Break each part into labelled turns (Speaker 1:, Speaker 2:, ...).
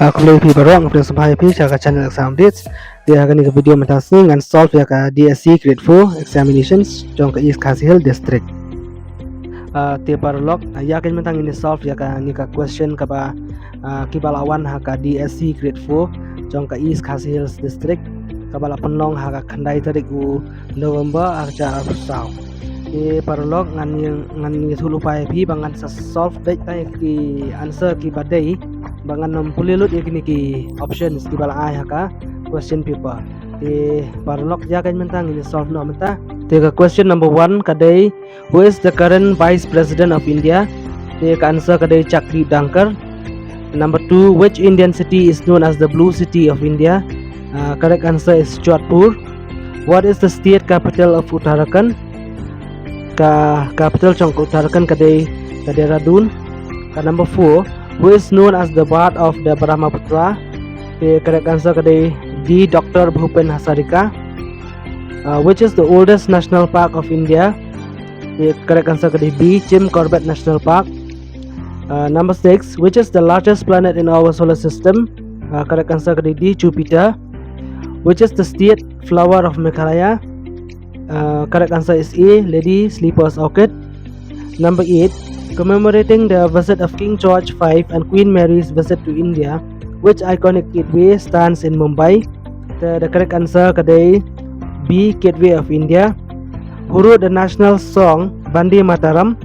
Speaker 1: Aku boleh pergi barang aku sampai pergi cakap channel exam updates. Dia akan ikut video mentasing and solve ya ke DSC Grade 4 examinations jong ke East Khasi Hill District. Dia paralog yakin mentang ini solve ya ke ni ka question ka ba kibalawan ha ka DSC Grade 4 jong ke East Khasi Hills District kabala penong ha ka khandai tarik u November acara rusau. Dia paralog ngan thulu pai pi bangan sa solve date tai ki answer ki badai bangan nom pulilut yakini ki options di bala ai haka question paper di parlok jagan mentang ini solve no menta the question number 1 kadai who is the current vice president of India the answer kadai Chakri Dankar. Number 2, which Indian city is known as the blue city of India? Correct answer is Jodhpur. What is the state capital of Uttarakhand? Capital chong Uttarakhand kadai Dehradun. Number 4, who is known as the bard of the Brahmaputra? The correct answer kadai D. Dr. Bhupen Hazarika. Which is the oldest national park of India? The correct answer kadai B. Jim Corbett National Park. Number 6, which is the largest planet in our solar system? Correct answer kadai D. Jupiter. Which is the state flower of Meghalaya? Correct answer is A. Lady Sleeper's Orchid. Number 8, commemorating the visit of King George V and Queen Mary's visit to India, which iconic gateway stands in Mumbai? The correct answer kadai B. Gateway of India. Who wrote the national song Bande Mataram?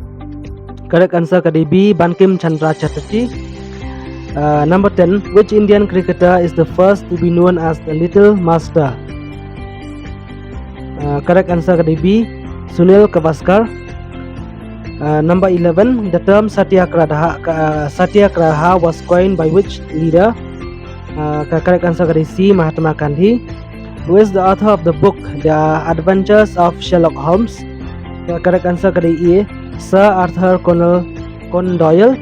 Speaker 1: Correct answer kadai B. Bankim Chandra Chatterjee. Number 10, which Indian cricketer is the first to be known as the Little Master? Correct answer kadai B. Sunil Gavaskar. Number 11, the term Satyagraha was coined by which leader? Correct answer kadai C. Mahatma Gandhi. Who is the author of the book The Adventures of Sherlock Holmes? Correct answer kadai A. Sir Arthur Conan Doyle.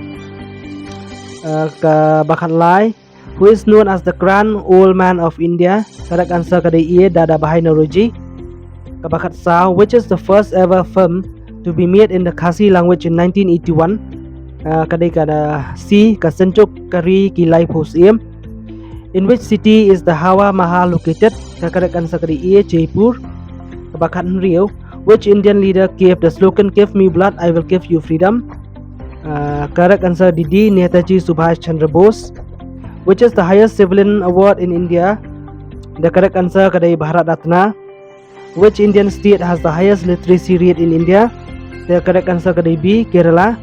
Speaker 1: Bakat Lai, who is known as the Grand Old Man of India? Correct answer kadai A. Dada Bahai Nauroji. Bakat Sao, which is the first ever film to be made in the Khasi language in 1981? Kadai kada C. Kasenchuk Kari Kilai Posiem. In which city is the Hawa Mahal located? Correct answer kadai A. Jaipur. Bakat Rio, which Indian leader gave the slogan "Give me blood, I will give you freedom"? Correct answer D. Netaji Subhash Chandra Bose. Which is the highest civilian award in India? The correct answer kadai Bharat Ratna. Which Indian state has the highest literacy rate in India? The correct answer kadai B. Kerala.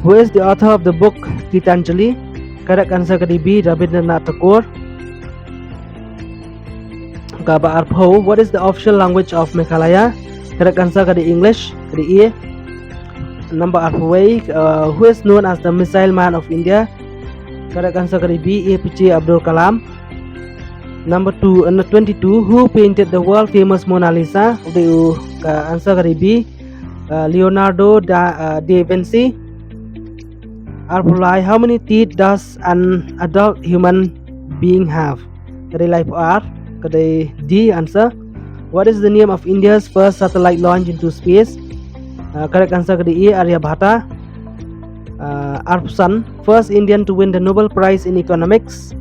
Speaker 1: Who is the author of the book Gitanjali? Correct answer kadai B. Rabindranath Tagore. Kaba Arpho, what is the official language of Meghalaya? Correct answer kadai English, kadai A. Number Arpho, who is known as the Missile Man of India? Correct answer kadai B. APJ Abdul Kalam. Number 22, who painted the world famous Mona Lisa? The answer kadai B. Leonardo da Vinci. Arpulai, how many teeth does an adult human being have? Kadai life R, kadai D answer. What is the name of India's first satellite launch into space? Correct answer kadai A. Aryabhata. Arpsan, first Indian to win the Nobel Prize in Economics.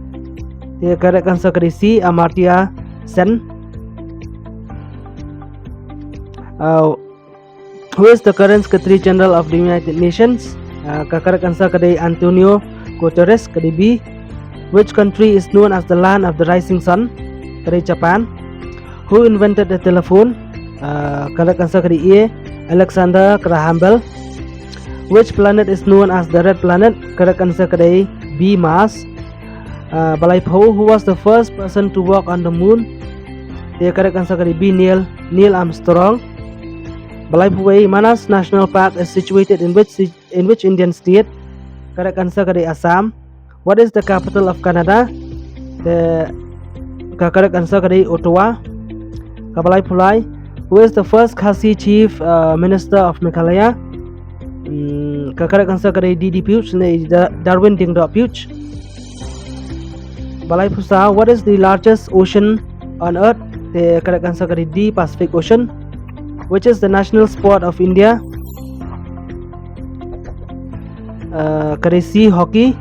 Speaker 1: The correct answer kadai C. Amartya Sen. Who is the current Secretary General of the United Nations? Correct answer kadai Antonio Guterres, kadai B. Which country is known as the land of the rising sun? Kadai Japan. Who invented the telephone? Correct answer kadai A. Alexander Graham Bell. Which planet is known as the red planet? Correct answer kadai B. Mars. Balai Pho, who was the first person to walk on the moon? The correct answer kadai B. Neil Armstrong. Balai Pho, Manas National Park is situated in which Indian state? Correct answer kadai Assam. What is the capital of Canada? The correct answer kadai Ottawa. Balai Phulai, who is the first Khasi chief minister of Meghalaya? Correct answer kadai D. Puch, Darwin Dingdok Puch. Balai Pusa, what is the largest ocean on earth? The correct answer kadai D. Pacific Ocean. Which is the national sport of India? Kadai C. Hockey.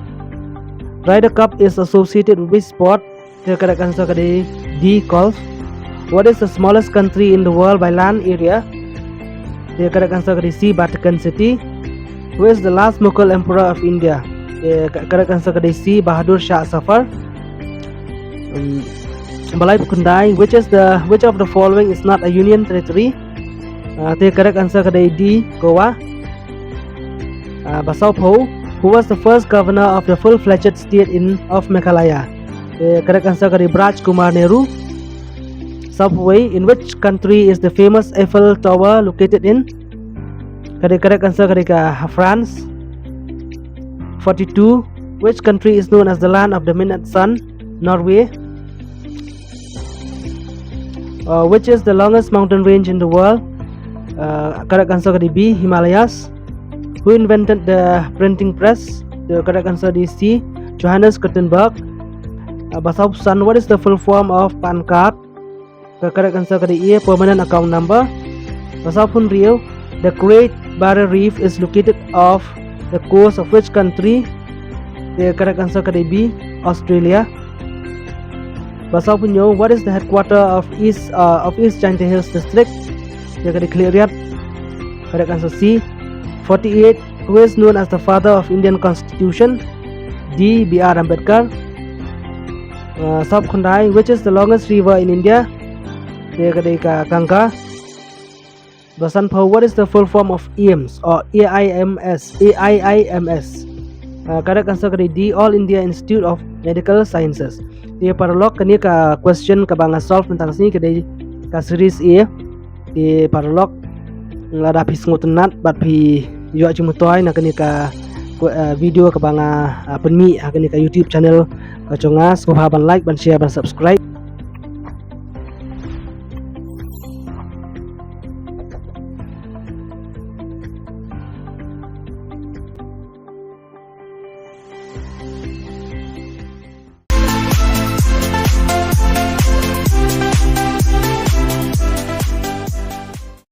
Speaker 1: Ryder Cup is associated with which sport? Dia correct answer kadai D. Golf. What is the smallest country in the world by land area? Dia correct answer kadai C. Vatican City. Who is the last Mughal emperor of India? Dia correct answer kadai C. Bahadur Shah Zafar. Balai Pukundai. Which of the following is not a union territory? Dia correct answer kadai D. Goa. Basau Pho. Who was the first governor of the full-fledged state of Meghalaya? The correct answer is Raj Kumar Nehru. Subway. In which country is the famous Eiffel Tower located in? Correct answer is France. 42. Which country is known as the land of the midnight sun? Norway. Which is the longest mountain range in the world? Correct answer is B. Himalayas. Who invented the printing press? The correct answer is C. Johannes Gutenberg. Basau Sun. What is the full form of PAN card? The correct answer is A. Permanent account number. Basau Pun Rio. The Great Barrier Reef is located off the coast of which country? The correct answer is B. Australia. Basau Punyo. What is the headquarter of East Giant Hills district? The correct answer C. 48. Who is known as the father of Indian Constitution? D. B.R. Ambedkar. South Khundai. Which is the longest river in India? Ganga. Basan Pho. What is the full form of AIMS or AIMS? AIIMS. Correct answer D. All India Institute of Medical Sciences. Dia paralog kani ka question ka banga solve tentang sini kedai ka series A. Di paralog ada pis ngotenat bat pi yo cumutoi na kani ka video ka banga penmi kani ka YouTube channel ka congas ko ban like ban share ban subscribe.